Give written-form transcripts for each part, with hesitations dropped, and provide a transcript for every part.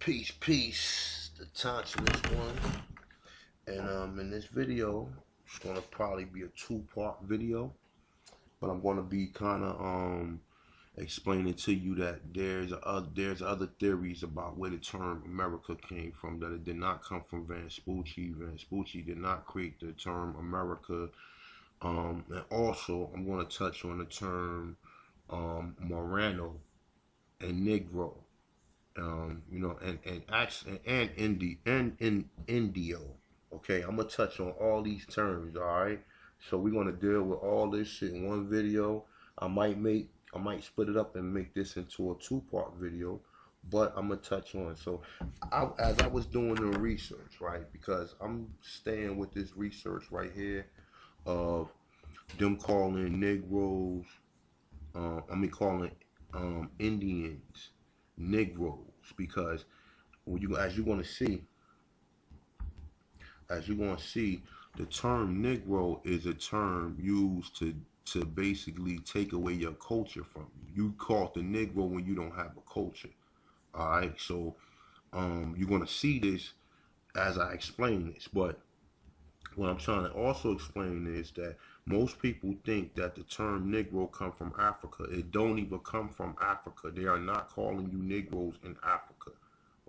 Peace, the Tonsillist one. And in this video, it's gonna probably be a two-part video, but I'm gonna be kind of explaining to you that there's other theories about where the term America came from. That it did not come from Vespucci. Vespucci did not create the term America. And also, I'm gonna touch on the term Moreno and Negro. And Indio. Okay, I'm gonna touch on all these terms. All right, so we're gonna deal with all this shit in one video. I might split it up and make this into a two-part video, but I'm gonna touch on. So, as I was doing the research, right, because I'm staying with this research right here of them calling Negroes, calling Indians Negroes, because as you're going to see, the term Negro is a term used to basically take away your culture from you. You call it the Negro when you don't have a culture. All right, so you're going to see this as I explain this, but what I'm trying to also explain is that most people think that the term Negro come from Africa. It don't even come from Africa. They are not calling you Negroes in Africa.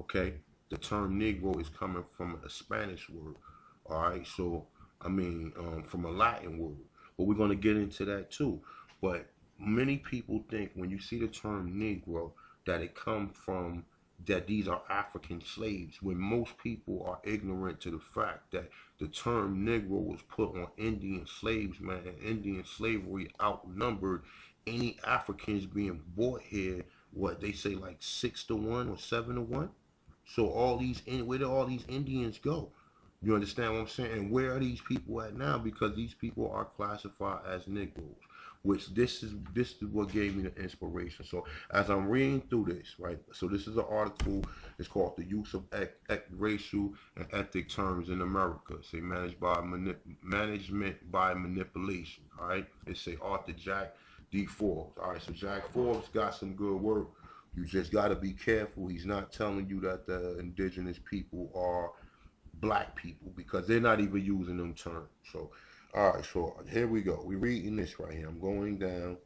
Okay? The term Negro is coming from a Spanish word. All right? So, from a Latin word. But we're going to get into that too. But many people think when you see the term Negro that it comes from that these are African slaves, when most people are ignorant to the fact that the term Negro was put on Indian slaves, man, and Indian slavery outnumbered any Africans being bought here, what they say, like 6-1 or 7-1. So where do all these Indians go? You understand what I'm saying? And where are these people at now? Because these people are classified as Negroes, which this is what gave me the inspiration. So as I'm reading through this, right? So this is an article. It's called "The Use of Racial and Ethnic Terms in America." Say management by manipulation. All right. It say author Jack D. Forbes. All right. So Jack Forbes got some good work. You just got to be careful. He's not telling you that the indigenous people are black people, because they're not even using them terms. So, all right, so here we go. We're reading this right here. I'm going down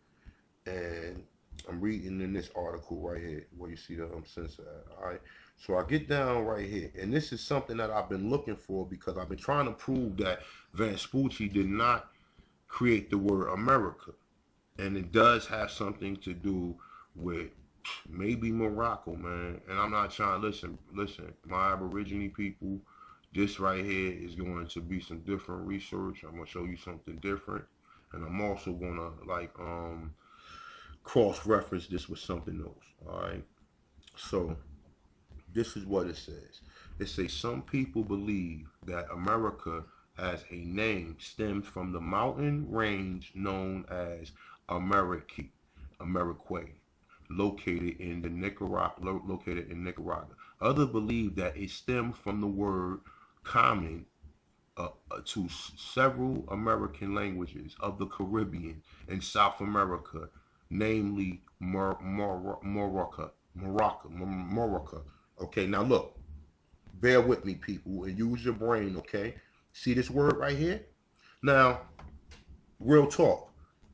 and I'm reading in this article right here where you see the censor at. All right, so I get down right here, and this is something that I've been looking for, because I've been trying to prove that Vespucci did not create the word America, and it does have something to do with maybe Morocco, man. And I'm not trying to listen. My Aborigine people. This right here is going to be some different research. I'm gonna show you something different, and I'm also gonna cross-reference this with something else. All right. So this is what it says. It says some people believe that America as a name stems from the mountain range known as Amerique, located in Nicaragua. Others believe that it stems from the word common to several American languages of the Caribbean and South America, namely Morocco. Okay, now look, bear with me, people, and use your brain, okay? See this word right here? Now, real talk.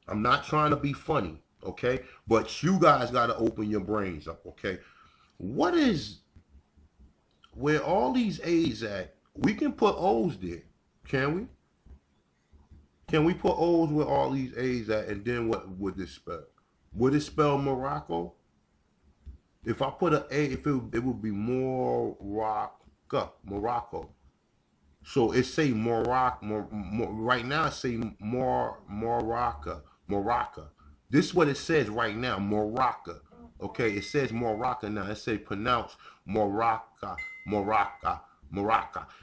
I'm not trying to be funny, okay? But you guys got to open your brains up, okay? What is, where all these A's at? We can put O's there, can we? Can we put O's where all these A's at, and then what would this spell? Would it spell Morocco? If I put an A, it would be Morocco. So it say Morocco. Right now it say Morocco. This is what it says right now, Morocco. Okay, it says Morocco now. It say pronounce Morocco.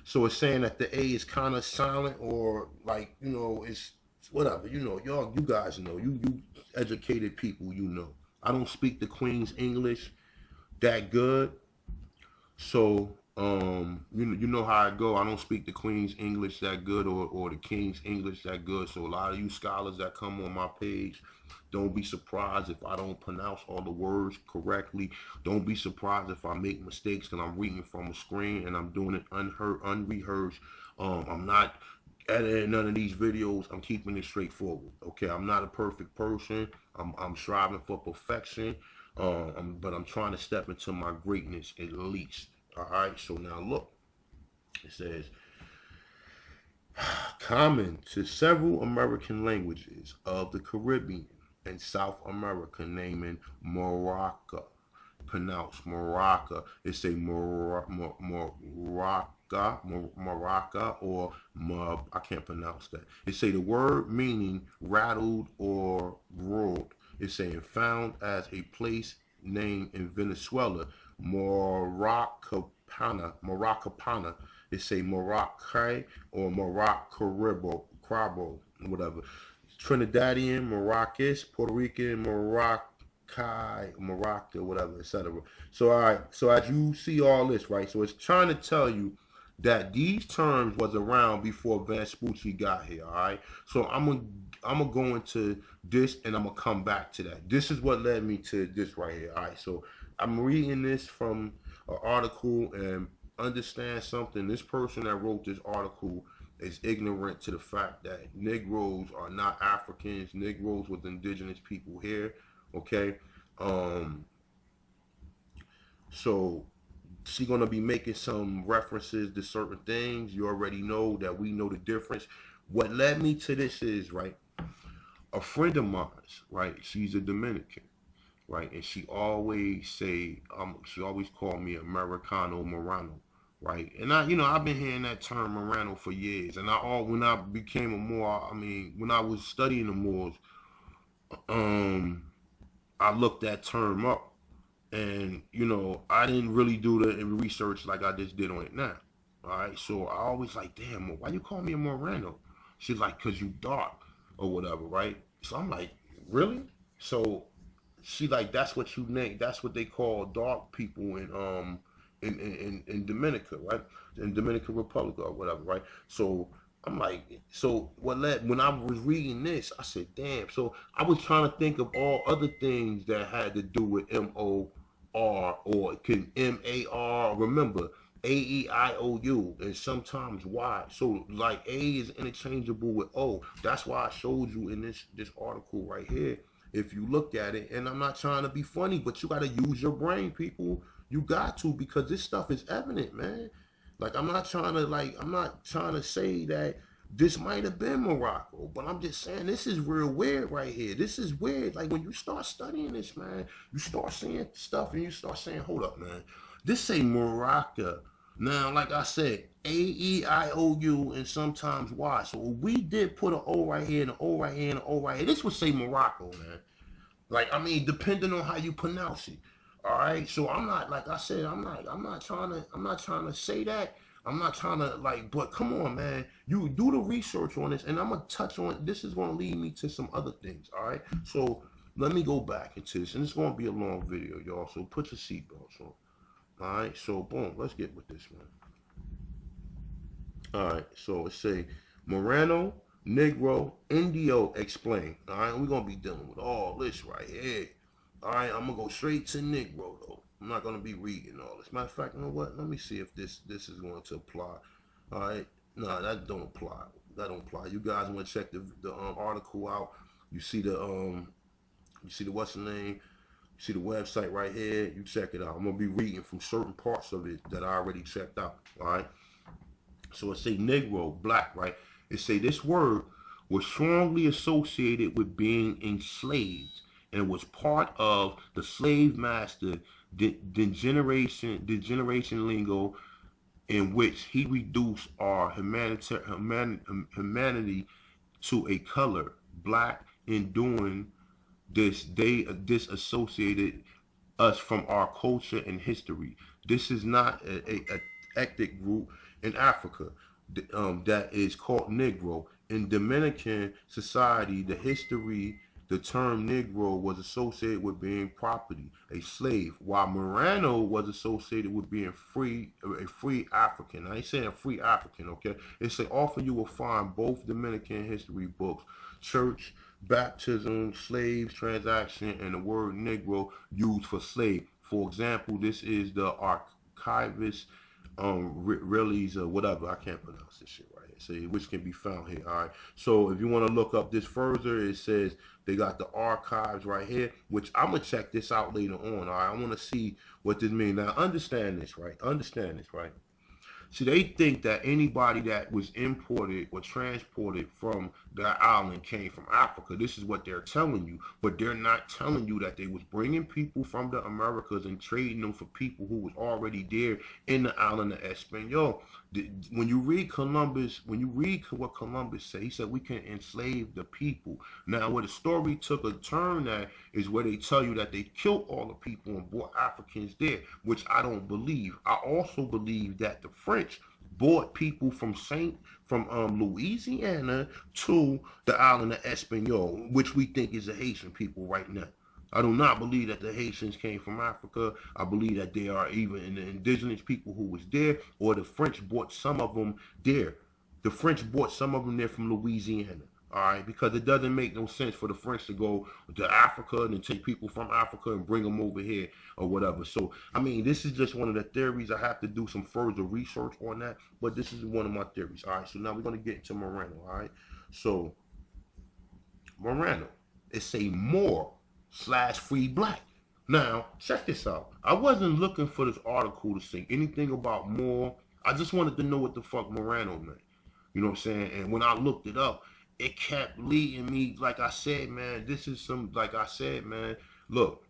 So it's saying that the A is kind of silent, or like, it's whatever. You guys know. You educated people, I don't speak the Queen's English that good. So You know how I go. I don't speak the Queen's English that good, or the King's English that good. So a lot of you scholars that come on my page, don't be surprised if I don't pronounce all the words correctly. Don't be surprised if I make mistakes because I'm reading from a screen and I'm doing it unheard, unrehearsed. I'm not editing none of these videos. I'm keeping it straightforward. Okay, I'm not a perfect person. I'm striving for perfection. But I'm trying to step into my greatness at least. All right, so now look, it says common to several American languages of the Caribbean and South America, naming Morocco, pronounced Maraca. It's a Maraca, or I can't pronounce that. It say the word meaning rattled or roared. It's saying found as a place name in Venezuela, Moracapana. It say Morocco or Morocco, whatever. Trinidadian, Maracas, Puerto Rican, Morocco, whatever, etc. So all right, so as you see all this, right? So it's trying to tell you that these terms was around before Vespucci got here. All right, so I'm gonna go into this and I'm gonna come back to that. This is what led me to this right here. All right, so I'm reading this from an article, and understand something. This person that wrote this article is ignorant to the fact that Negroes are not Africans. Negroes with indigenous people here. Okay, um, so she gonna be making some references to certain things. You already know that we know the difference. What led me to this is right. A friend of mine, right? She's a Dominican, right? And she always called me Americano Morano, right? And I've been hearing that term Morano for years. And when I became a Moor, when I was studying the Moors, um, I looked that term up, and I didn't really do the research like I just did on it now. All right, so I always like, damn, why you call me a Moreno? She's like, cause you dark or whatever, right? So I'm like, really? So she like, that's what you name, that's what they call dark people in Dominica, right? In Dominican Republic or whatever, right? So I'm like, so when I was reading this, I said, damn. So I was trying to think of all other things that had to do with MOR, or can MAR. Remember, AEIOU and sometimes Y. So like A is interchangeable with O. That's why I showed you in this article right here. If you look at it, and I'm not trying to be funny, but you got to use your brain, people. You got to, because this stuff is evident, man. Like I'm not trying to say that this might have been Morocco, but I'm just saying this is real weird right here. This is weird. Like when you start studying this, man, you start seeing stuff and you start saying, hold up, man. This say Morocco. Now, like I said, AEIOU and sometimes Y. So we did put an O right here and an O right here and an O right here. This would say Morocco, man. Like, depending on how you pronounce it. All right. So I'm not, like I said, I'm not trying to say that. I'm not trying to like, but come on, man. You do the research on this, and I'm gonna touch on. This is gonna lead me to some other things. All right. So let me go back into this, and it's gonna be a long video, y'all. So put your seatbelts on. All right. So boom, let's get with this, man. All right. So it say Moreno, Negro, Indio explain. All right. We're gonna be dealing with all this right here. All right, I'm gonna go straight to Negro though. I'm not gonna be reading all this. Matter of fact, you know what? Let me see if this is going to apply. All right, no, that don't apply. That don't apply. You guys want to check the article out? You see the what's the name? You see the website right here. You check it out. I'm gonna be reading from certain parts of it that I already checked out. All right. So it say Negro, black, right? It say this word was strongly associated with being enslaved and was part of the slave master degeneration lingo, in which he reduced our humanity to a color, black. In doing this, they disassociated us from our culture and history. This is not a ethnic group in Africa that is called Negro. In Dominican society, the history the term Negro was associated with being property, a slave, while Moreno was associated with being free, a free African. I ain't saying a free African, okay? It say often you will find both Dominican history books, church, baptism, slaves, transaction, and the word Negro used for slave. For example, this is the archivist Riley's whatever. I can't pronounce this shit right here. See, which can be found here. All right. So if you want to look up this further, it says they got the archives right here, which I'm gonna check this out later on. All right. I want to see what this means. Now understand this, right? Understand this, right? See, they think that anybody that was imported or transported from that island came from Africa. This is what they're telling you, but they're not telling you that they was bringing people from the Americas and trading them for people who was already there in the island of Espanol. When you read Columbus, when you read what Columbus said, he said we can enslave the people. Now, where the story took a turn at is where they tell you that they killed all the people and brought Africans there, which I don't believe. I also believe that the French brought people from Louisiana to the island of Espanol, which we think is the Haitian people right now. I do not believe that the Haitians came from Africa. I believe that they are even the indigenous people who was there, or the French brought some of them there. The French brought some of them there from Louisiana. All right, because it doesn't make no sense for the French to go to Africa and take people from Africa and bring them over here or whatever. So, I mean, this is just one of the theories. I have to do some further research on that, but this is one of my theories. All right, so now we're going to get into Moreno. All right, so Moreno, it's a more / free black. Now, check this out. I wasn't looking for this article to say anything about more. I just wanted to know what the fuck Moreno meant. You know what I'm saying? And when I looked it up, it kept leading me. Like I said, man, this is some, like I said, man, look,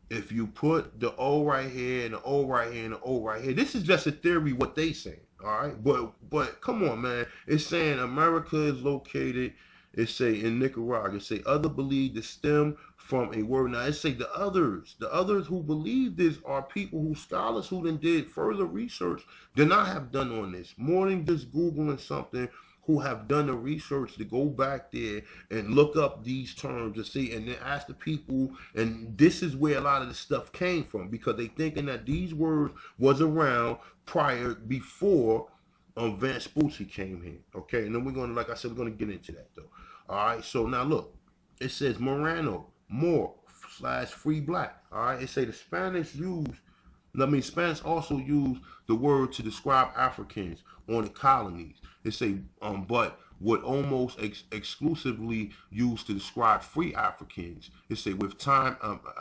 if you put the O right here and the O right here and the O right here, this is just a theory what they say. All right, but come on, man. It's saying America is located. It say in Nicaragua. It say other believe the stem from a word. Now it say the others who believe this are people who scholars who then did further research did not have done on this. More than just googling something, who have done the research to go back there and look up these terms to see, and then ask the people, and this is where a lot of the stuff came from, because they thinking that these words was around before Vespucci came here. Okay, and then we're gonna, like I said, we're gonna get into that though. All right, so now look, it says Moreno, more / free black. All right, it say the Spanish Spanish also used the word to describe Africans on the colonies. It say, but would almost exclusively used to describe free Africans. It say with time,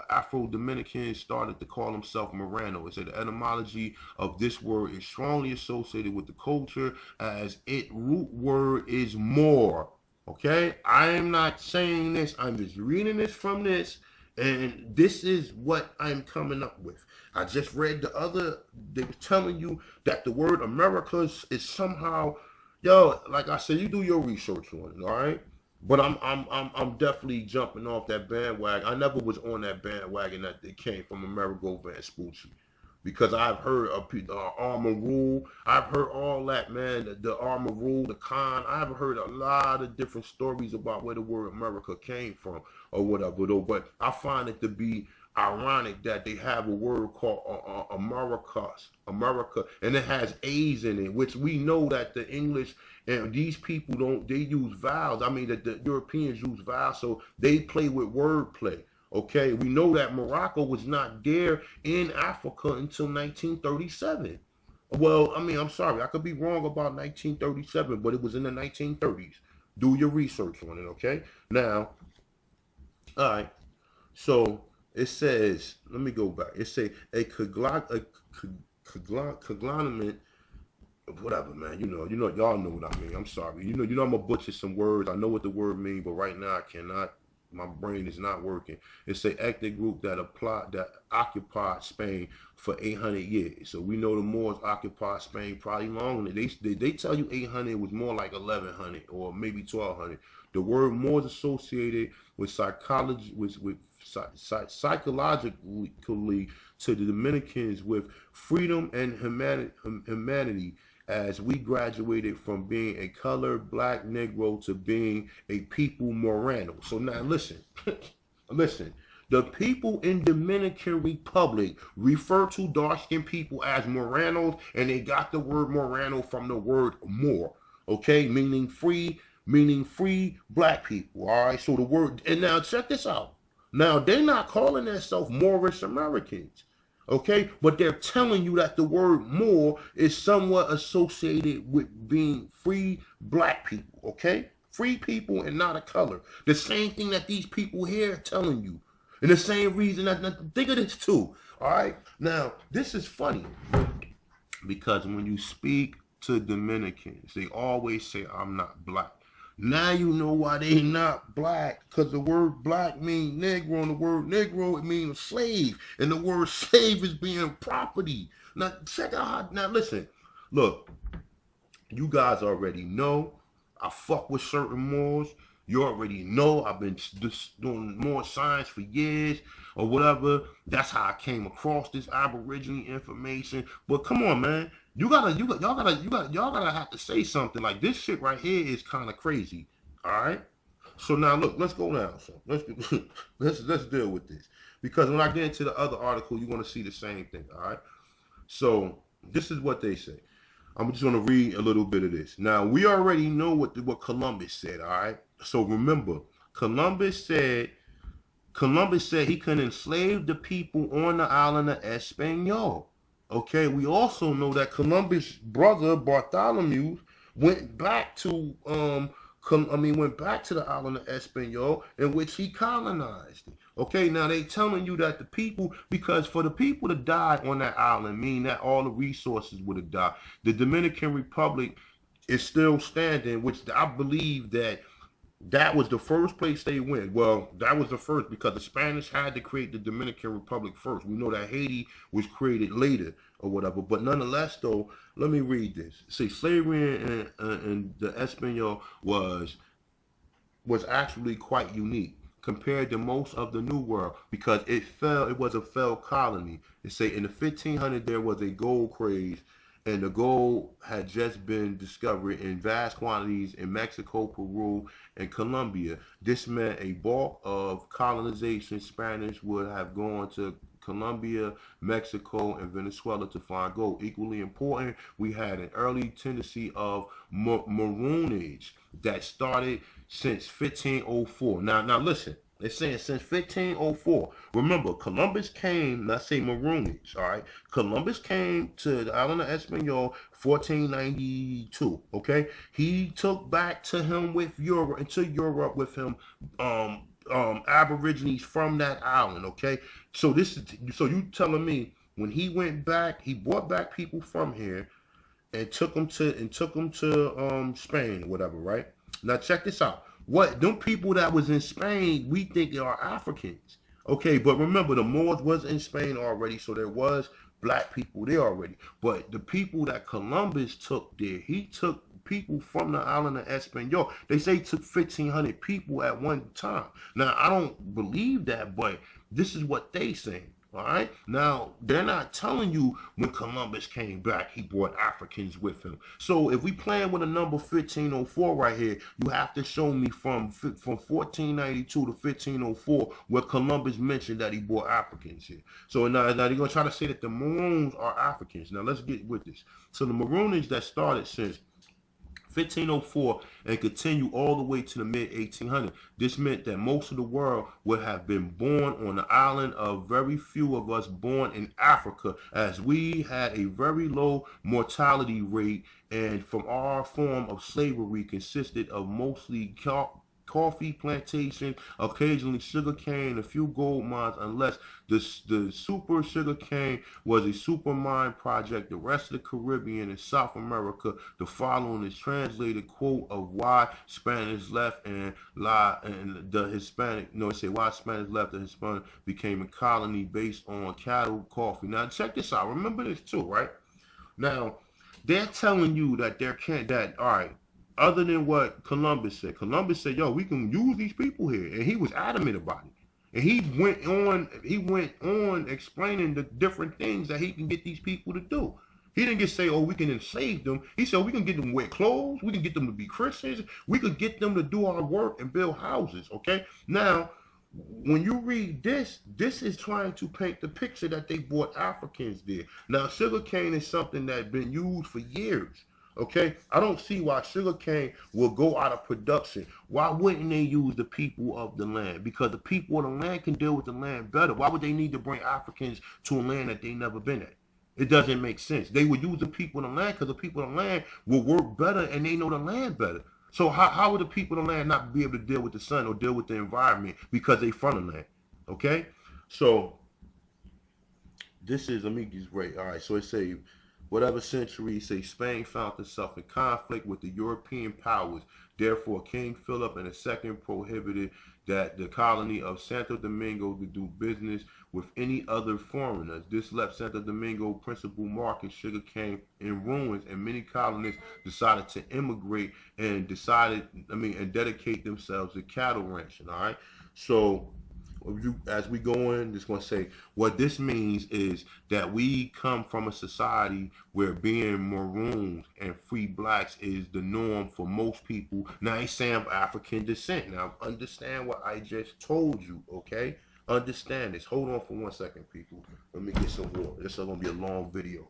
Afro-Dominicans started to call themselves Moreno. It said the etymology of this word is strongly associated with the culture, as its root word is more. Okay, I am not saying this. I'm just reading this from this. And this is what I'm coming up with. I just read they were telling you that the word Americas is somehow, yo, like I said, you do your research on it, all right? But I'm definitely jumping off that bandwagon. I never was on that bandwagon that it came from Amerigo Vespucci. Because I've heard of armor rule. I've heard all that, man. The armor rule, the con. I've heard a lot of different stories about where the word America came from or whatever, though. But I find it to be ironic that they have a word called America, and it has A's in it, which we know that the English and these people don't, they use vowels. I mean, that the Europeans use vowels, so they play with wordplay. Okay, we know that Morocco was not there in Africa until 1937. Well, I mean, I'm sorry, I could be wrong about 1937, but it was in the 1930s. Do your research on it, okay? Now, all right, so it says, let me go back. It say a conglomerate, whatever, man. You know, y'all know what I mean. I'm sorry. You know, I'm gonna butcher some words. I know what the word means, but right now I cannot. My brain is not working. It's an ethnic group that occupied Spain for 800 years. So we know the Moors occupied Spain probably longer. They tell you 800, it was more like 1100 or maybe 1200. The word Moors associated with psychology, psychologically to the Dominicans with freedom and humanity as we graduated from being a colored black Negro to being a people Moreno. So now listen, listen. The people in Dominican Republic refer to dark-skinned people as Morenos, and they got the word Moreno from the word more, okay, meaning free black people. All right, so the word, and now check this out. Now they're not calling themselves Moorish Americans, okay, but they're telling you that the word more is somewhat associated with being free black people, okay, free people and not a color. The same thing that these people here are telling you. And the same reason that think of this too. All right. Now, this is funny because when you speak to Dominicans, they always say, I'm not black. Now you know why they not black. Because the word black means Negro, and the word Negro, it means slave. And the word slave is being property. Now, check out how, now listen. Look, you guys already know I fuck with certain Moors. You already know I've been just doing more science for years or whatever. That's how I came across this Aboriginal information. But come on, man, y'all gotta have to say something. Like this shit right here is kind of crazy. All right. So now look, let's go now. So let's deal with this because when I get into the other article, you're gonna see the same thing. All right. So this is what they say. I'm just gonna read a little bit of this. Now we already know what Columbus said. All right. So remember, Columbus said he could enslave the people on the island of Espanol. Okay, we also know that Columbus' brother Bartholomew went back to the island of Espanol, in which he colonized it. Okay, now they telling you that the people, because for the people to die on that island, mean that all the resources would have died. The Dominican Republic is still standing, which I believe that was the first place they went. Well, that was the first because the Spanish had to create the Dominican Republic first. We know that Haiti was created later or whatever. But nonetheless, though, let me read this. See, slavery in the Espanol was actually quite unique compared to most of the New World because it was a failed colony. They say in the 1500s there was a gold craze, and the gold had just been discovered in vast quantities in Mexico, Peru, and Colombia. This meant a bulk of colonization. Spanish would have gone to Colombia, Mexico, and Venezuela to find gold. Equally important, we had an early tendency of maroonage that started since 1504. Now listen. They're saying since 1504. Remember, Columbus came, let's say maroonage, all right? Columbus came to the island of Espanol 1492, okay? He took back to him with Europe, into Europe with him, Aborigines from that island, okay? So you telling me when he went back, he brought back people from here and took them to Spain or whatever, right? Now check this out. What them people that was in Spain, we think are Africans. Okay, but remember the Moors was in Spain already, so there was black people there already. But the people that Columbus took there, he took people from the island of Espanol. They say he took 1,500 people at one time. Now I don't believe that, but this is what they say. All right. Now they're not telling you when Columbus came back, he brought Africans with him. So if we playing with a number 1504 right here, you have to show me from 1492 to 1504 where Columbus mentioned that he brought Africans here. So now they're gonna try to say that the Maroons are Africans. Now let's get with this. So the Maroonage that started since 1504 and continue all the way to the mid 1800s. This meant that most of the world would have been born on the island, of very few of us born in Africa, as we had a very low mortality rate, and from our form of slavery consisted of mostly coffee plantation, occasionally sugar cane, a few gold mines, unless the super sugar cane was a super mine project. The rest of the Caribbean and South America, the following is translated quote of why Spanish left and the Hispanic, no, it say why Spanish left the Hispanic became a colony based on cattle, coffee. Now check this out. Remember this too, right? Now, they're telling you that all right, other than what Columbus said. Columbus said, yo, we can use these people here. And he was adamant about it. And he went on explaining the different things that he can get these people to do. He didn't just say, oh, we can enslave them. He said, we can get them to wear clothes. We can get them to be Christians. We could get them to do our work and build houses, okay? Now, when you read this, this is trying to paint the picture that they brought Africans there. Now, sugarcane is something that's been used for years. Okay, I don't see why sugarcane will go out of production. Why wouldn't they use the people of the land? Because the people of the land can deal with the land better. Why would they need to bring Africans to a land that they never been at? It doesn't make sense. They would use the people of the land because the people of the land will work better and they know the land better. So how would the people of the land not be able to deal with the sun or deal with the environment because they from the land? Okay, so this is, let me just write. All right, so it say, whatever century, say Spain found itself in conflict with the European powers. Therefore, King Philip II prohibited that the colony of Santo Domingo to do business with any other foreigners. This left Santo Domingo principal market sugarcane in ruins, and many colonists decided to immigrate and dedicate themselves to cattle ranching. All right, so as we go in, just want to say what this means is that we come from a society where being marooned and free blacks is the norm for most people. Now, I ain't saying I'm African descent. Now, understand what I just told you, okay? Understand this. Hold on for 1 second, people. Let me get some water. This is going to be a long video.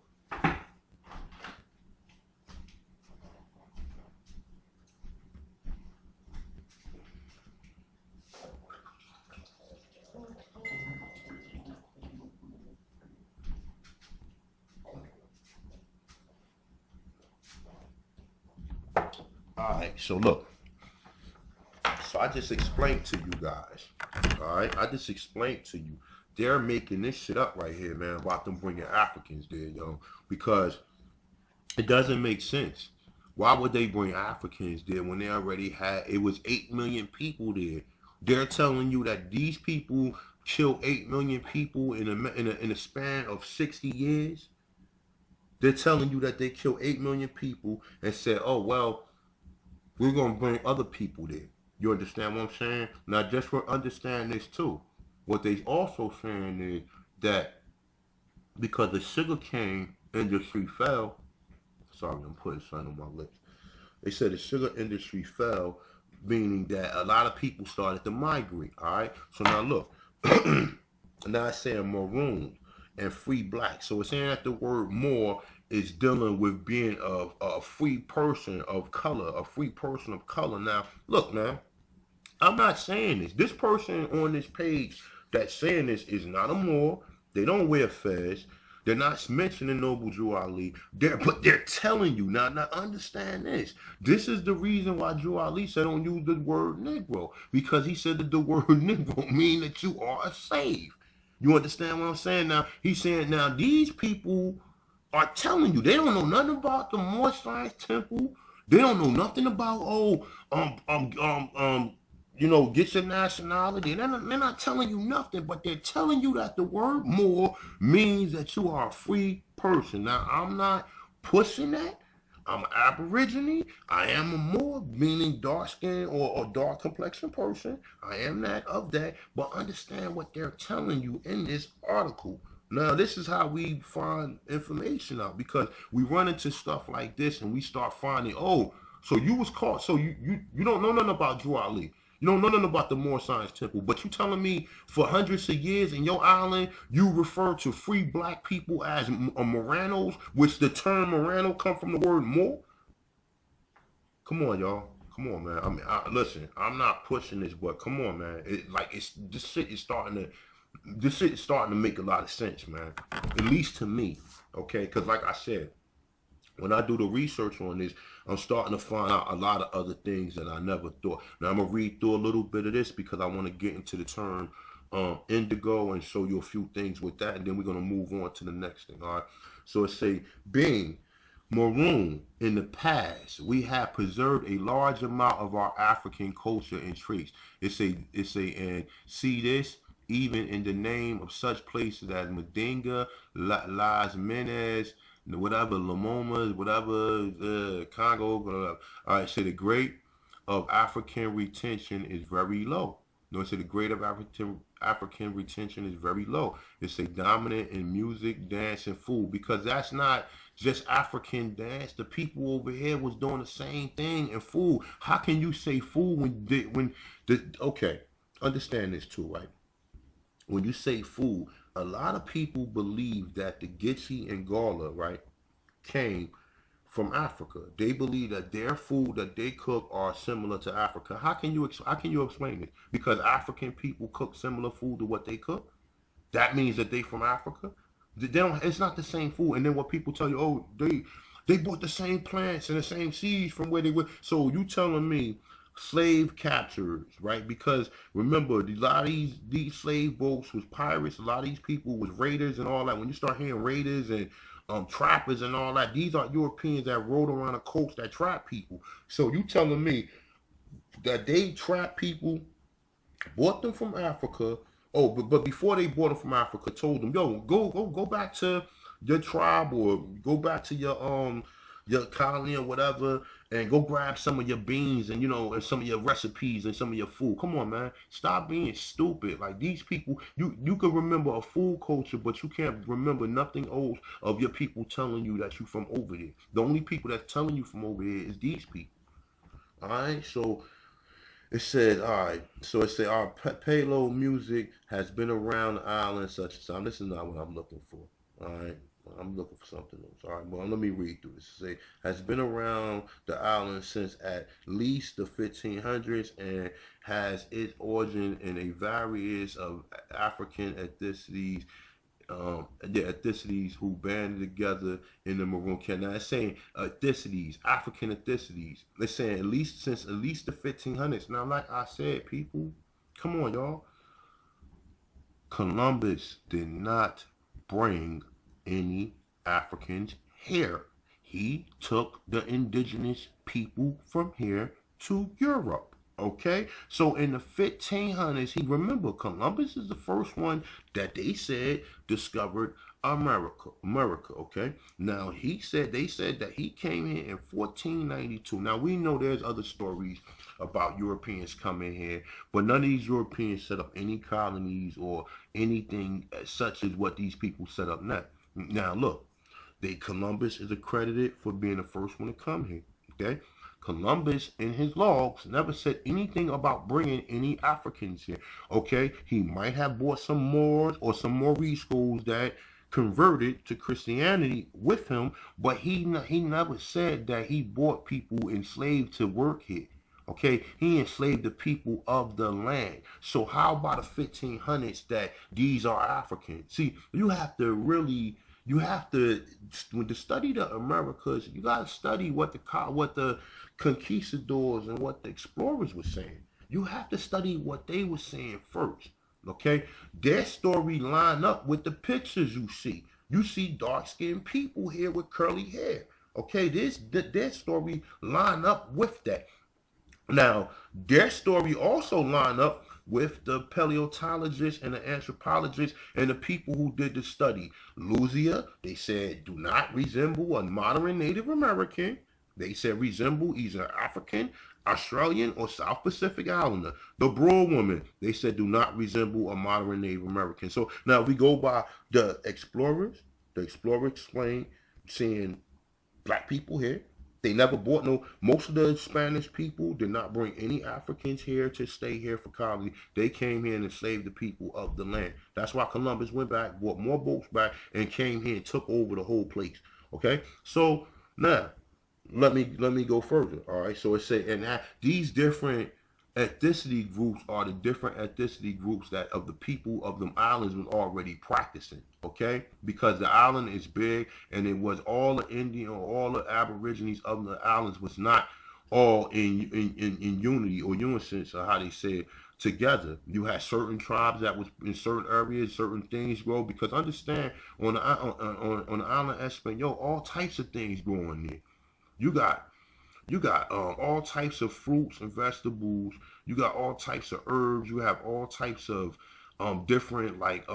Alright, so look. So I just explained to you guys. Alright, I just explained to you. They're making this shit up right here, man, about them bringing Africans there, yo. Because it doesn't make sense. Why would they bring Africans there when they already had, it was 8 million people there? They're telling you that these people killed 8 million people in a span of 60 years? They're telling you that they killed 8 million people and said, oh, well, we're going to bring other people there. You understand what I'm saying? Now, just for understand this too, what they also saying is that because the sugarcane industry fell, sorry, I'm putting something on my lips. They said the sugar industry fell, meaning that a lot of people started to migrate, all right? So now look, now it's saying maroon and free black. So it's saying that the word more is dealing with being a free person of color, a free person of color. Now, look, man, I'm not saying this. This person on this page that's saying this is not a Moor. They don't wear fez. They're not mentioning Noble Drew Ali. But they're telling you. Now understand this. This is the reason why Drew Ali said don't use the word Negro. Because he said that the word Negro mean that you are a slave. You understand what I'm saying? Now, he's saying now these people are telling you they don't know nothing about the Moor Science Temple. They don't know nothing about get your nationality. They're not telling you nothing, but they're telling you that the word Moor means that you are a free person. Now, I'm not pushing that. I'm an Aborigine. I am a Moor, meaning dark skin or dark complexion person. I am that of that. But understand what they're telling you in this article. Now, this is how we find information out, because we run into stuff like this and we start finding, oh, so you was caught. So you don't know nothing about Drew Ali. You don't know nothing about the Moor Science Temple, but you telling me for hundreds of years in your island, you refer to free black people as Morenos, which the term Moreno come from the word Moor? Come on, y'all. Come on, man. I mean, listen, I'm not pushing this, but come on, man. This shit is starting to make a lot of sense, man. At least to me, okay? Because like I said, when I do the research on this, I'm starting to find out a lot of other things that I never thought. Now, I'm going to read through a little bit of this because I want to get into the term indigo and show you a few things with that, and then we're going to move on to the next thing, all right? So it say, being maroon in the past, we have preserved a large amount of our African culture and traits. And see this, even in the name of such places as Medinga, Las Menes, whatever, Lamomas, whatever, Congo, whatever. All right, so the rate of African retention is very low. No, it said the rate of African retention is very low. It's a dominant in music, dance, and food, because that's not just African dance. The people over here was doing the same thing in food. How can you say food when the okay? Understand this too, right? When you say food, a lot of people believe that the Gitsi and Gala, right, came from Africa. They believe that their food that they cook are similar to Africa. How can you explain it? Because African people cook similar food to what they cook. That means that they from Africa. They don't. It's not the same food. And then what people tell you, oh, they bought the same plants and the same seeds from where they were. So you telling me slave captures, right? Because remember, a lot of these slave boats was pirates. A lot of these people was raiders and all that. When you start hearing raiders and trappers and all that, these are Europeans that rode around the coast that trap people. So you telling me that they trap people, bought them from Africa. Oh, but before they bought them from Africa, told them, yo, go back to your tribe or go back to your colony or whatever, and go grab some of your beans and and some of your recipes and some of your food. Come on, man, stop being stupid. Like these people, you can remember a food culture, but you can't remember nothing else of your people telling you that you from over there. The only people that's telling you from over there is these people. All right, so it said, all right. So it said, our payload music has been around the island such as time. This is not what I'm looking for. All right. I'm looking for something else. All right. Well, let me read through this. It say, has been around the island since at least the 1500s and has its origin in a various of African ethnicities the ethnicities who banded together in the Maroon Canal. Now it's saying ethnicities, African ethnicities. It's saying at least since at least the 1500s. Now, like I said, people, come on, y'all. Columbus did not bring any Africans here. He took the indigenous people from here to Europe. Okay, so in the 1500s, remember Columbus is the first one that they said discovered America. Okay, now they said that he came here in 1492. Now we know there's other stories about Europeans coming here, but none of these Europeans set up any colonies or anything such as what these people set up now. Now look, Columbus is accredited for being the first one to come here. Okay, Columbus in his logs never said anything about bringing any Africans here. Okay, he might have brought some Moors or some Maori schools that converted to Christianity with him, but he never said that he brought people enslaved to work here. Okay, he enslaved the people of the land. So how about the 1500s that these are Africans? See, you have to when to study the Americas, you got to study what the conquistadors and what the explorers were saying. You have to study what they were saying first. Okay, their story line up with the pictures you see. You see dark skinned people here with curly hair. Okay, their story line up with that. Now, their story also line up with the paleontologists and the anthropologists and the people who did the study. Lucia, they said, do not resemble a modern Native American. They said resemble either African, Australian, or South Pacific Islander. The Broad woman, they said do not resemble a modern Native American. So now we go by the explorers. The explorer explained saying black people here. They never bought most of the Spanish people did not bring any Africans here to stay here for colony. They came here and enslaved the people of the land. That's why Columbus went back, brought more boats back, and came here and took over the whole place. Okay? So now let me go further. All right. So it said, and these different ethnicity groups are the different ethnicity groups that of the people of them islands was already practicing. Okay, because the island is big, and it was all the Indian or all the Aborigines of the islands was not all in unity or unison, or how they said together. You had certain tribes that was in certain areas, certain things grow. Because understand, on the island Espanol, all types of things grow in there. You got all types of fruits and vegetables. You got all types of herbs. You have all types of different like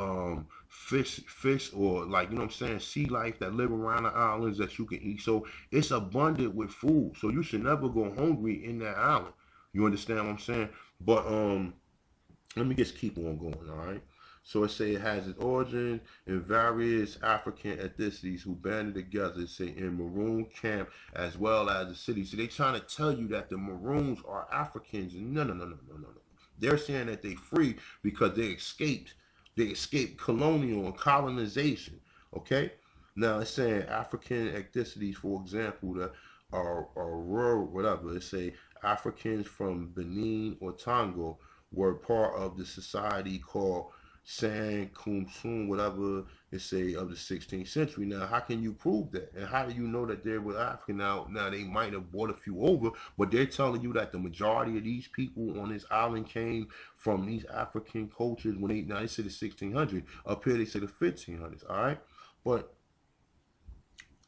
fish or like what I'm saying, sea life that live around the islands that you can eat. So it's abundant with food. So you should never go hungry in that island. You understand what I'm saying? But let me just keep on going. All right. So it say it has its origin in various African ethnicities who banded together, say in Maroon camp as well as the city. So they trying to tell you that the Maroons are Africans. No, no, no, no, no, no, no. They're saying that they free because they escaped. They escaped colonial and colonization. Okay. Now it's saying African ethnicities, for example, that are rural, whatever. It say Africans from Benin or Tonga were part of the society called San Kumsun, whatever they say, of the 16th century. Now, how can you prove that? And how do you know that they were African? Now they might have brought a few over, but they're telling you that the majority of these people on this island came from these African cultures. When they say the 1600s, up here they say the 1500s. All right, but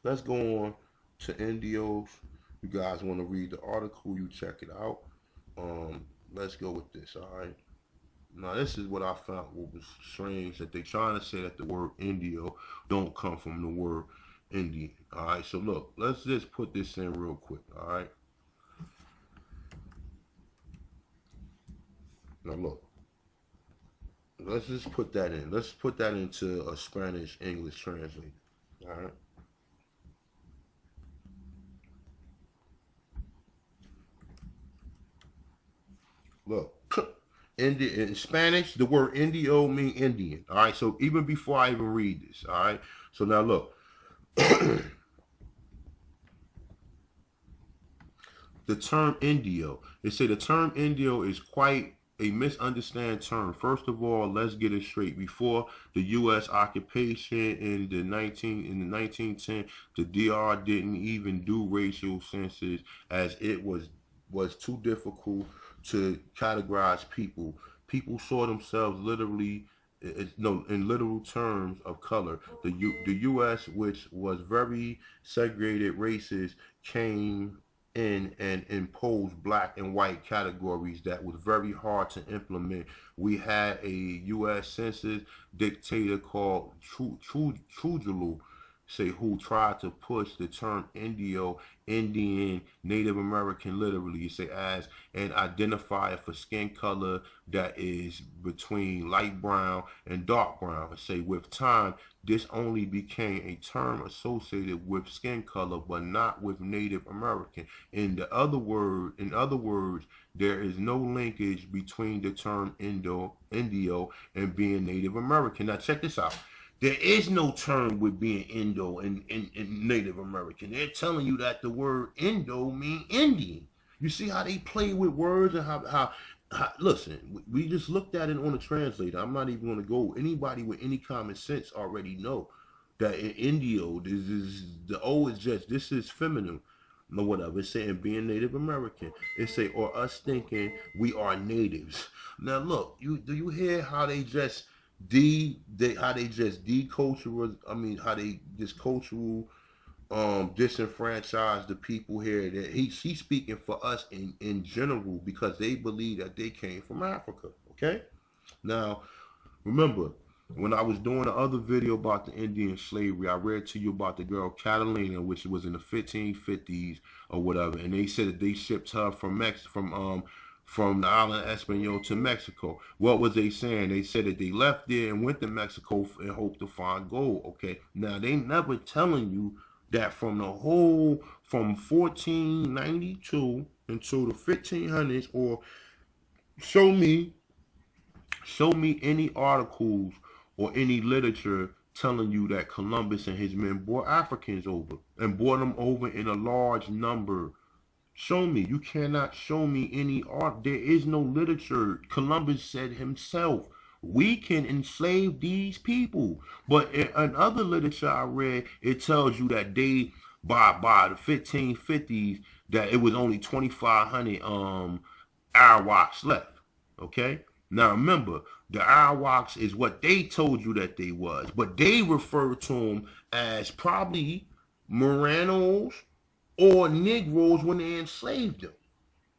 let's go on to Indios. You guys want to read the article? You check it out. Let's go with this. All right. Now this is what I found what was strange, that they trying to say that the word Indio don't come from the word Indian. All right, so look, let's just put this in real quick. All right, now look, let's just put that in. Let's put that into a Spanish English translation. All right, look. In Spanish, the word Indio mean Indian. All right, so even before I even read this, all right. So now look, the term Indio. They say the term Indio is quite a misunderstood term. First of all, let's get it straight. Before the U.S. occupation in the 1910, the DR didn't even do racial census, as it was too difficult to categorize people. People saw themselves literally, no, in literal terms of color. The U.S., which was very segregated races, came in and imposed black and white categories that was very hard to implement. We had a U.S. census dictator called Trujillo, say, who tried to push the term Indio, Indian, Native American, literally, say, as an identifier for skin color that is between light brown and dark brown. Say, with time, this only became a term associated with skin color, but not with Native American. In other words, there is no linkage between the term Indio and being Native American. Now check this out. There is no term with being Indo and Native American. They're telling you that the word Indo mean Indian. You see how they play with words and how listen, we just looked at it on the translator. I'm not even going to go. Anybody with any common sense already know that in Indio, this is the O is just, this is feminine. No, whatever. It's saying being Native American. It say, or us thinking we are natives. Now look, do you hear how they just how they just decultural, I mean how they just cultural disenfranchise the people here, that she's speaking for us in general, because they believe that they came from Africa. Okay? Now remember, when I was doing the other video about the Indian slavery, I read to you about the girl Catalina, which was in the 1550s or whatever, and they said that they shipped her from the island of Espanol to Mexico. What was they saying? They said that they left there and went to Mexico and hoped to find gold. Okay, now they never telling you that from 1492 until the 1500s, or show me any articles or any literature telling you that Columbus and his men brought Africans over and brought them over in a large number. Show me. You cannot show me any art. There is no literature. Columbus said himself, we can enslave these people. But in other literature I read, it tells you that they, by the 1550s, that it was only 2,500 Arawaks left. Okay? Now remember, the Arawaks is what they told you that they was, but they refer to them as probably Morenos or Negroes when they enslaved them.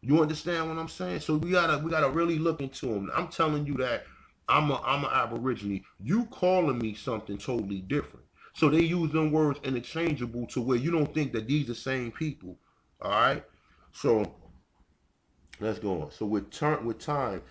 You understand what I'm saying? So we gotta really look into them. I'm telling you that I'm an Aborigine. You calling me something totally different. So they use them words interchangeable to where you don't think that these are the same people. All right. So let's go on. So with time,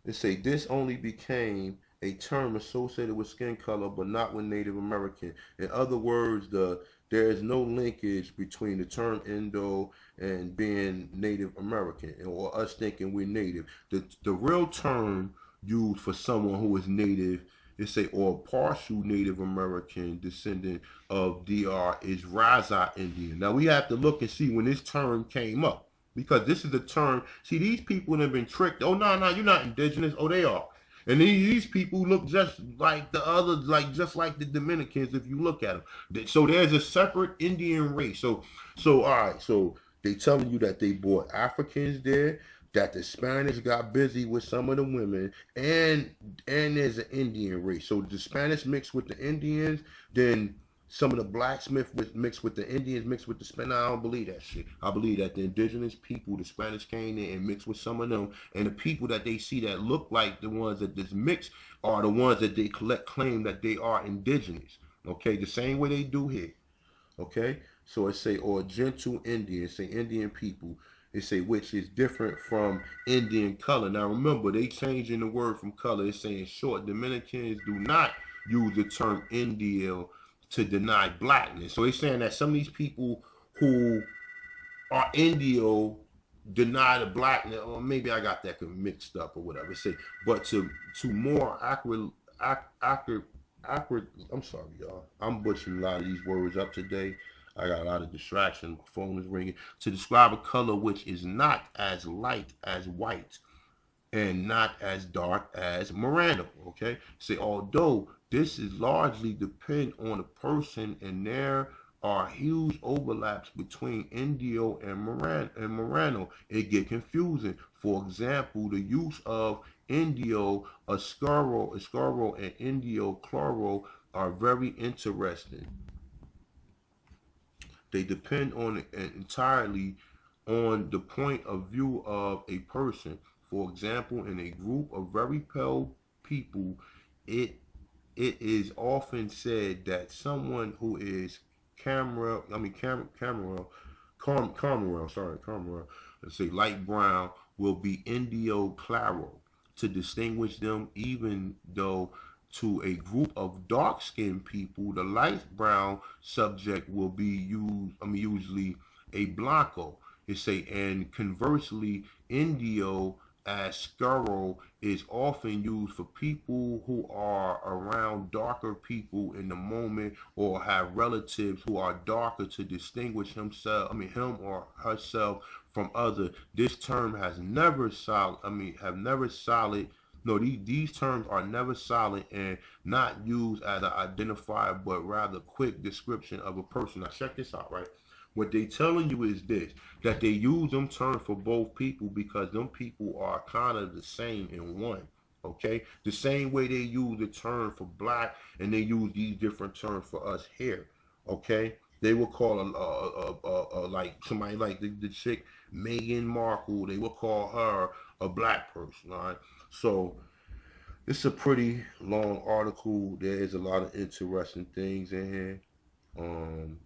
they say this only became a term associated with skin color, but not with Native American. In other words, there is no linkage between the term Indo and being Native American, or us thinking we're Native. The real term used for someone who is Native, it's a or partial Native American descendant of DR, is Raza Indian. Now we have to look and see when this term came up, because this is a term. See, these people have been tricked. Oh no, no, you're not indigenous. Oh, they are. And these people look just like the others, like just like the Dominicans. If you look at them, so there's a separate Indian race. So all right. So they telling you that they brought Africans there, that the Spanish got busy with some of the women, and there's an Indian race. So the Spanish mixed with the Indians, then some of the blacksmith was mixed with the Indians, mixed with the Spanish. I don't believe that shit. I believe that the indigenous people, the Spanish came in and mixed with some of them, and the people that they see that look like the ones that this mix are the ones that they claim that they are indigenous. Okay, the same way they do here. Okay, so it say or gentle Indian, say Indian people. It say which is different from Indian color. Now remember, they changing the word from color. It's saying short. Dominicans do not use the term Indio to deny blackness. So they're saying that some of these people who are Indio deny the blackness, or maybe I got that mixed up or whatever. Say, but to more accurate. I'm sorry, y'all. I'm butchering a lot of these words up today. I got a lot of distraction. My phone is ringing. To describe a color which is not as light as white and not as dark as Moreno. Okay, say although this is largely depend on the person, and there are huge overlaps between Indio and Moreno. It get confusing. For example, the use of Indio Oscuro, and Indio Chloro are very interesting. They depend on entirely on the point of view of a person. For example, in a group of very pale people, it is often said that someone who is Caramel, let's say light brown, will be Indio Claro to distinguish them, even though to a group of dark-skinned people, the light brown subject will be usually a Blanco. It say, and conversely, Indio as scuro is often used for people who are around darker people in the moment, or have relatives who are darker, to distinguish him or herself from other. This term has never solid. Have never solid. No, these terms are never solid and not used as an identifier, but rather quick description of a person. Now check this out, right? What they telling you is this, that they use them terms for both people because them people are kind of the same in one. Okay, the same way they use the term for black, and they use these different terms for us here. Okay, they will call a like somebody like the chick Meghan Markle. They will call her a black person. All right, so it's a pretty long article. There is a lot of interesting things in here. Um,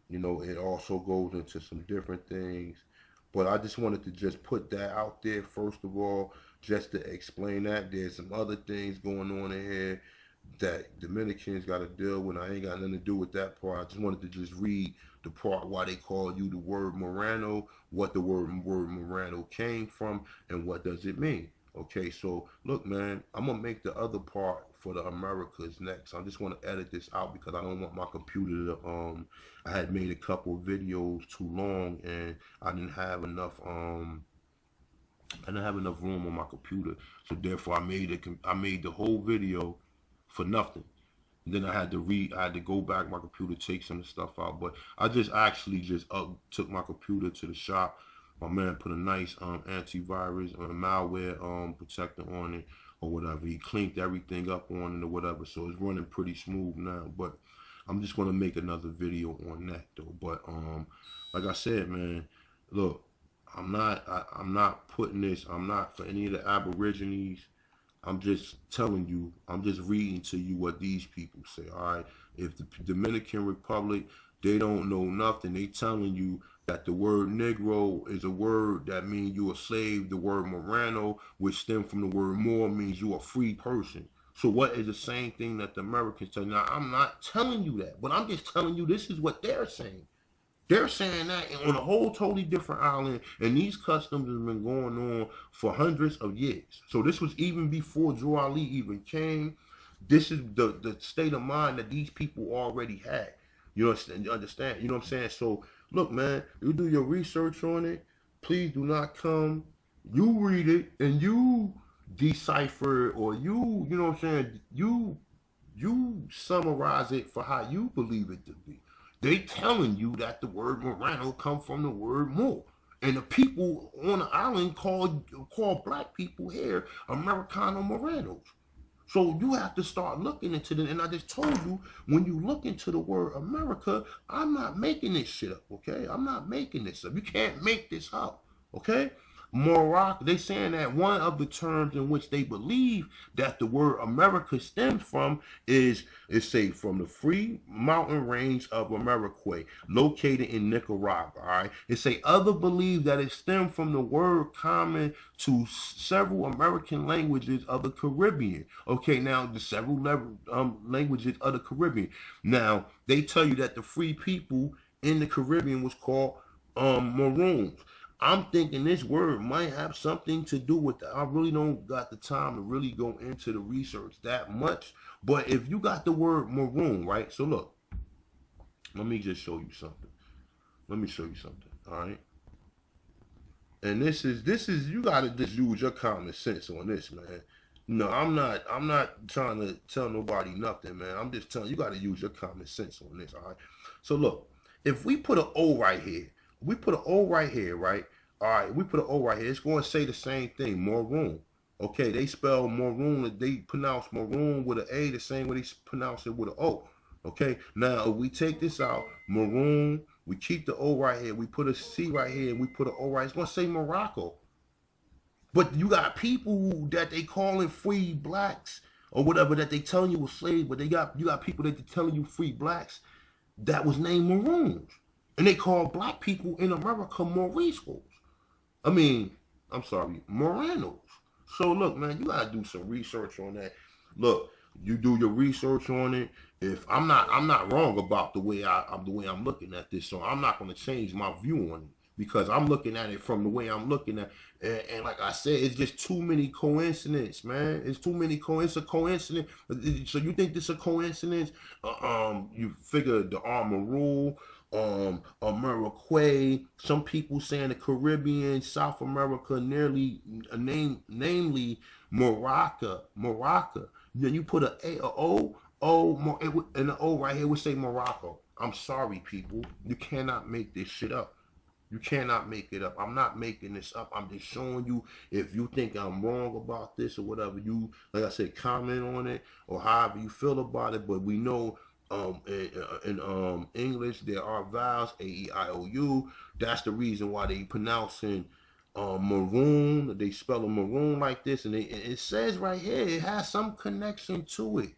it also goes into some different things. But I just wanted to just put that out there first of all, just to explain that. There's some other things going on in here that Dominicans got to deal with. I ain't got nothing to do with that part. I just wanted to just read the part why they call you the word Moreno, what the word Moreno came from, and what does it mean. Okay, so look, man, I'm gonna make the other part for the Americas next. I just want to edit this out because I don't want my computer to I had made a couple of videos too long, and I didn't have enough room on my computer, so therefore I made the whole video for nothing. And then I had to go back my computer, take some of the stuff out. But I just actually took my computer to the shop. My man put a nice antivirus or malware protector on it or whatever. He cleaned everything up on it or whatever, so it's running pretty smooth now. But I'm just gonna make another video on that though. But like I said, man, look, I'm not putting this. I'm not for any of the Aborigines. I'm just telling you, I'm just reading to you what these people say, all right? If the Dominican Republic, they don't know nothing. They telling you that the word Negro is a word that means you a slave. The word Moreno, which stems from the word Moor, means you a free person. So what is the same thing that the Americans tell you? Now, I'm not telling you that, but I'm just telling you this is what they're saying. They're saying that on a whole totally different island, and these customs have been going on for hundreds of years. So this was even before Drew Ali even came. This is the state of mind that these people already had. You understand? You understand? You know what I'm saying? So look, man, you do your research on it. Please do not come. You read it and you decipher, or you know what I'm saying? You summarize it for how you believe it to be. They telling you that the word Moreno come from the word Mo. And the people on the island call black people here Americano Morenos. So you have to start looking into it. And I just told you, when you look into the word America, I'm not making this shit up, okay? I'm not making this up. You can't make this up, okay? Morocco, they saying that one of the terms in which they believe that the word America stems from is say from the free mountain range of Amerique, located in Nicaragua. All right, it say other believe that it stemmed from the word common to several American languages of the Caribbean. Okay, now the several languages of the Caribbean. Now they tell you that the free people in the Caribbean was called Maroons. I'm thinking this word might have something to do with that. I really don't got the time to really go into the research that much. But if you got the word maroon, right? So look, let me just show you something. Let me show you something. All right. And this is you gotta just use your common sense on this, man. No, I'm not trying to tell nobody nothing, man. I'm just telling you gotta use your common sense on this, all right? So look, if we put an O right here, we put an O right here, right? All right, we put an O right here, it's gonna say the same thing, maroon. Okay, they spell maroon, they pronounce maroon with an A the same way they pronounce it with an O. Okay, now if we take this out, maroon, we keep the O right here, we put a C right here, and we put an O right, it's gonna say Morocco. But you got people that they calling free blacks or whatever that they telling you was slaves, but you got people that they telling you free blacks that was named Maroons. And they call black people in America Moriscos. I mean, I'm sorry, Morenos. So look, man, you gotta do some research on that. Look, you do your research on it. If I'm not wrong about the way I'm looking at this, so I'm not gonna change my view on it because I'm looking at it from the way I'm looking at. And like I said, it's just too many coincidences, man. It's too many coincidence. It's a coincidence. So you think this is a coincidence? You figure the armor rule, Amerique. Some people saying the Caribbean, South America, nearly namely Morocco. Then you put a O, and the O right here would say Morocco. I'm sorry, people. You cannot make this shit up. You cannot make it up. I'm not making this up. I'm just showing you. If you think I'm wrong about this or whatever, you, like I said, comment on it or however you feel about it. But we know in English there are vowels, A-E-I-O-U. That's the reason why they pronouncing maroon. They spell a maroon like this, and it says right here it has some connection to it.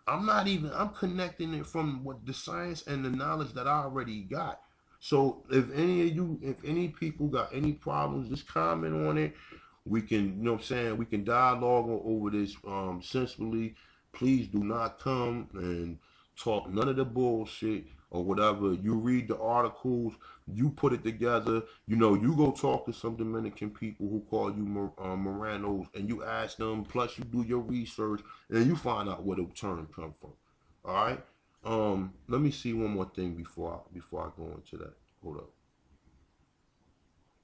I'm connecting it from what the science and the knowledge that I already got. So if any people got any problems, just comment on it. We can, you know what I'm saying, we can dialogue over this sensibly. Please do not come and talk none of the bullshit or whatever. You read the articles, you put it together. You know, you go talk to some Dominican people who call you Moranos, and you ask them. Plus, you do your research, and you find out where the term come from. All right. Let me see one more thing before I go into that. Hold up.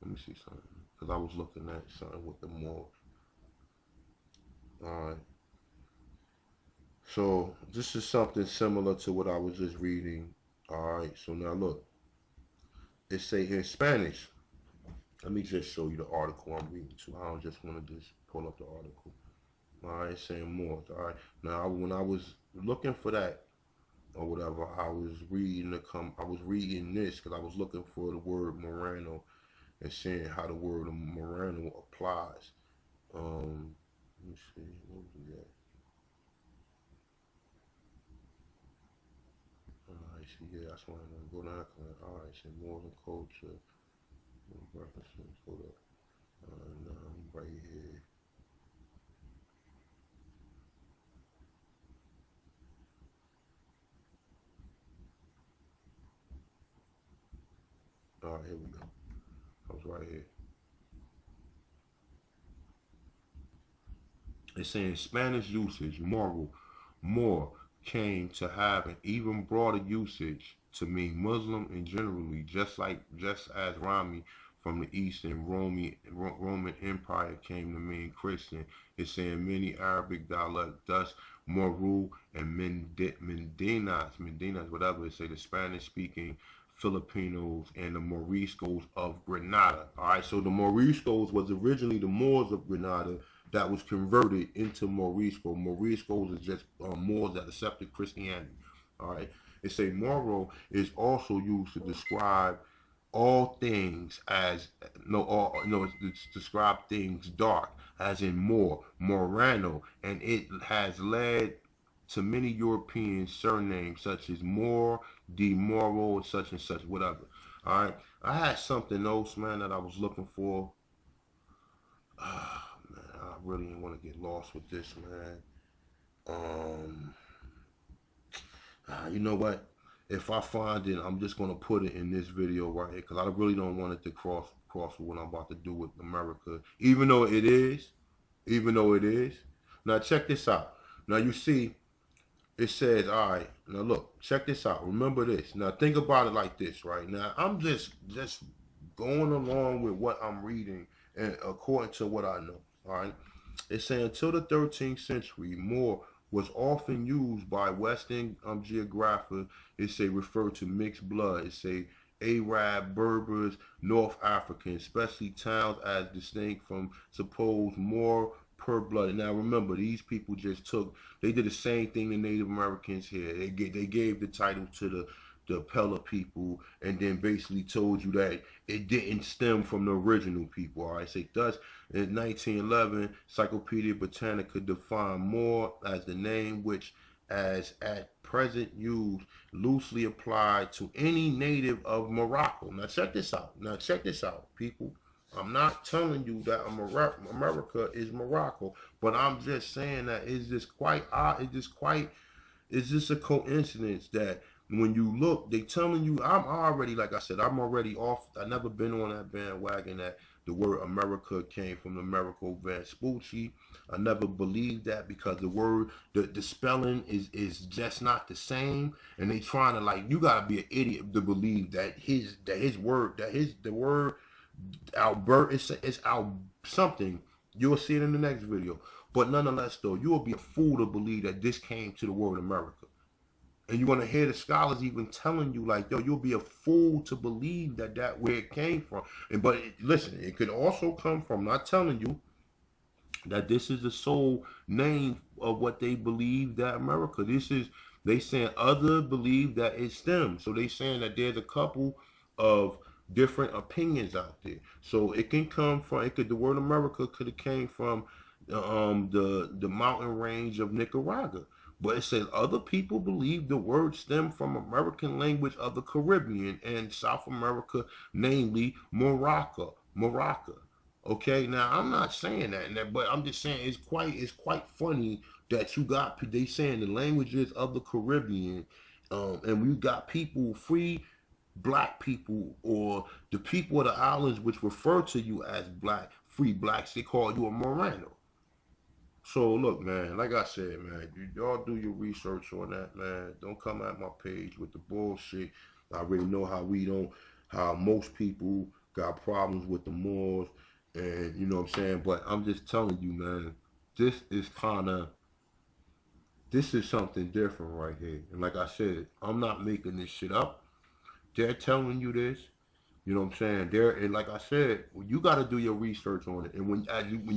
Let me see something because I was looking at something with the more. All right. So this is something similar to what I was just reading. All right. So now look, it say in Spanish. Let me just show you the article I'm reading too. I don't just want to just pull up the article. All right, it's saying more. All right. Now when I was looking for that or whatever, I was reading this because I was looking for the word Moreno and seeing how the word Moreno applies. Let me see, what was that? Alright, see, yeah, that's why I'm gonna go down. Alright, see, more than culture, references, hold up. Right here. All right, here we go. I was right here. It's saying Spanish usage, moral, more came to have an even broader usage to mean Muslim and generally, just as Rami from the East and Roman Empire came to mean Christian. It's saying many Arabic dialects, thus Moru and Mendinas, whatever. It say the Spanish speaking Filipinos and the Moriscos of Granada. All right, so the Moriscos was originally the Moors of Granada that was converted into Morisco. Moriscos is just Moors that accepted Christianity. All right. It say Moro is also used to describe all things as it's describe things dark, as in Moreno, and it has led to many European surnames such as Moore, De Moro, such and such, whatever. All right. I had something else, man, that I was looking for. Man, I really didn't want to get lost with this, man. You know what? If I find it, I'm just gonna put it in this video right here because I really don't want it to cross with what I'm about to do with America. Even though it is. Now check this out. Now you see, it says, all right. Now look, check this out. Remember this. Now think about it like this, right? Now I'm just going along with what I'm reading and according to what I know. All right. It's saying until the 13th century, more was often used by Western geographers. It say refer to mixed blood. It say Arab, Berbers, North Africans, especially towns as distinct from supposed more per blood. Now remember, these people they did the same thing the Native Americans here. They gave the title to the Pella people, and then basically told you that it didn't stem from the original people. All right, say thus in 1911, Encyclopedia Britannica defined Moor as the name which, as at present used, loosely applied to any native of Morocco. Now check this out, people. I'm not telling you that America is Morocco, but I'm just saying that it's just quite odd. It's just a coincidence that when you look, they telling you, I'm already, like I said, I'm already off. I never been on that bandwagon that the word America came from the Americo Vespucci. I never believed that because the word, the spelling is just not the same. And they trying to, like, you gotta be an idiot to believe that the word Albert is out something. You'll see it in the next video. But nonetheless, though, you will be a fool to believe that this came to the word America. And you're going to hear the scholars even telling you, like, yo, you'll be a fool to believe that where it came from. Listen, it could also come from, not telling you that this is the sole name of what they believe that America. They saying other believe that it stems. So they saying that there's a couple of different opinions out there. So it can come from, the word America could have came from the mountain range of Nicaragua. But it says other people believe the word stemmed from American language of the Caribbean and South America, namely Morocco. Okay, now I'm not saying that, but I'm just saying it's quite funny that they saying the languages of the Caribbean, and we got people, free black people, or the people of the islands which refer to you as free blacks, they call you a Moreno. So look, man, like I said, man, y'all do your research on that, man. Don't come at my page with the bullshit. I already know how most people got problems with the Moors, and you know what I'm saying. But I'm just telling you, man, this is something different right here. And like I said, I'm not making this shit up. They're telling you this. You know what I'm saying? And like I said, you got to do your research on it. And when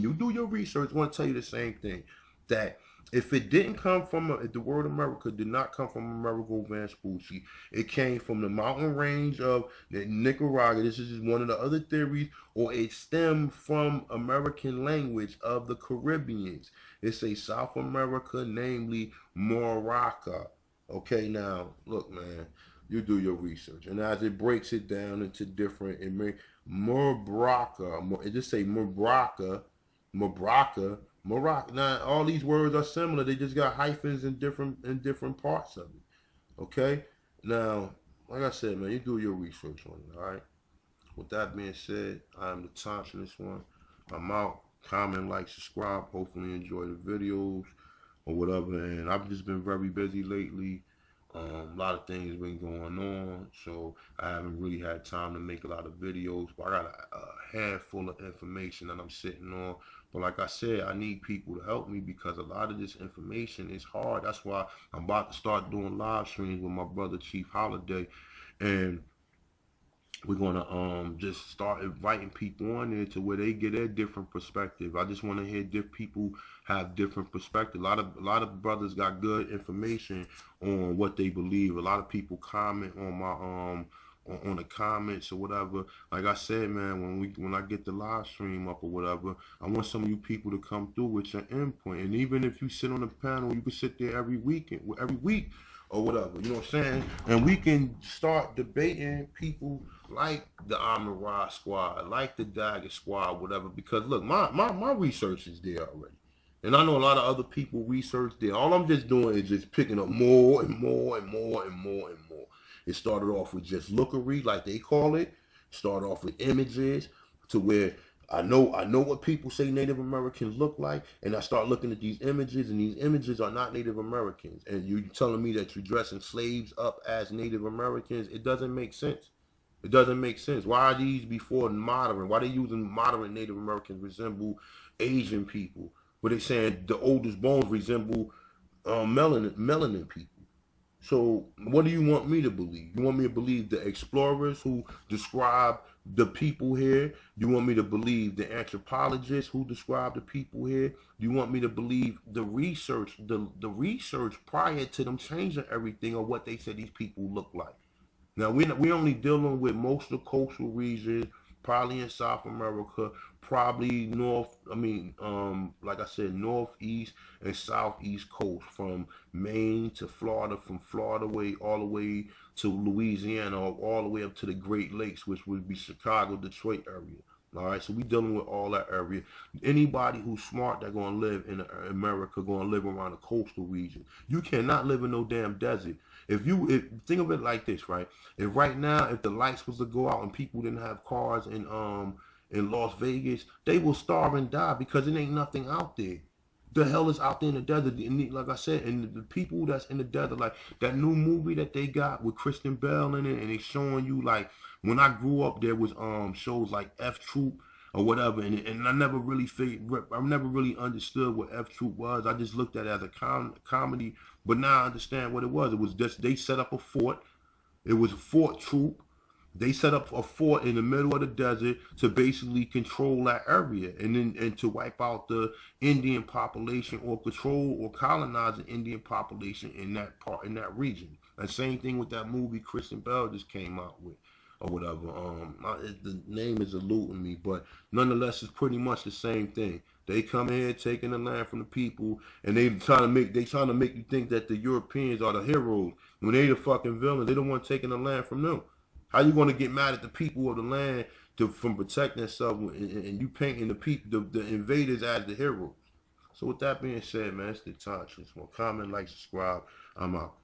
you do your research, I want to tell you the same thing. That if it didn't come from, if the word America did not come from Amerigo Vespucci, it came from the mountain range of Nicaragua. This is one of the other theories. Or it stemmed from American language of the Caribbeans. It's a South America, namely Morocco. Okay, now, look, man. You do your research, and as it breaks it down into different, it may it just say Morocco. Now all these words are similar. They just got hyphens in different parts of it. Okay. Now, like I said, man, you do your research on it. All right. With that being said, I am the Thompsonist one. I'm out. Comment, like, subscribe. Hopefully enjoy the videos or whatever. And I've just been very busy lately. A lot of things been going on, so I haven't really had time to make a lot of videos. But I got a handful of information that I'm sitting on. But like I said, I need people to help me because a lot of this information is hard. That's why I'm about to start doing live streams with my brother Chief Holiday, and we're gonna just start inviting people on there to where they get a different perspective. I just want to hear different people have different perspective. A lot of brothers got good information on what they believe. A lot of people comment on my on the comments or whatever. Like I said, man, when I get the live stream up or whatever, I want some of you people to come through with your input. And even if you sit on the panel, you can sit there every week or whatever, you know what I'm saying? And we can start debating people like the Amara Squad, like the Dagger Squad, whatever. Because look, my research is there already. And I know a lot of other people research there. All I'm just doing is just picking up more and more and more and more and more. It started off with just lookery, like they call it. Started off with images to where I know what people say Native Americans look like, and I start looking at these images, and these images are not Native Americans. And you're telling me that you're dressing slaves up as Native Americans? It doesn't make sense. It doesn't make sense. Why are these before modern? Why are they using modern Native Americans resemble Asian people? But they saying the oldest bones resemble melanin people. So what do you want me to believe? You want me to believe the explorers who describe the people here? You want me to believe the anthropologists who describe the people here? You want me to believe the research prior to them changing everything or what they said these people look like? Now we're only dealing with most of the coastal regions, probably in South America, probably like I said, northeast and southeast coast, from Maine to Florida, from Florida all the way to Louisiana, all the way up to the Great Lakes, which would be Chicago, Detroit area. All right, so we dealing with all that area. Anybody who's smart that gonna live in America gonna live around the coastal region. You cannot live in no damn desert. If think of it like this, right? If right now, if the lights was to go out and people didn't have cars in Las Vegas, they will starve and die because it ain't nothing out there. The hell is out there in the desert? And like I said, and the people that's in the desert, like that new movie that they got with Kristen Bell in it, and they showing you like when I grew up, there was shows like F Troop or whatever, and I never really I never really understood what F Troop was. I just looked at it as a comedy, but now I understand what it was. It was just they set up a fort. It was a fort troop. They set up a fort in the middle of the desert to basically control that area, and to wipe out the Indian population, or control or colonize the Indian population in that region. And same thing with that movie Kristen Bell just came out with or whatever. The name is eluding me, but nonetheless, it's pretty much the same thing. They come in here taking the land from the people, and they trying to make you think that the Europeans are the heroes when they the fucking villains. They the one taking the land from them. How you going to get mad at the people of the land from protecting themselves, and you painting the invaders as the heroes? So with that being said, man, it's the time. Just want comment, like, subscribe. I'm out.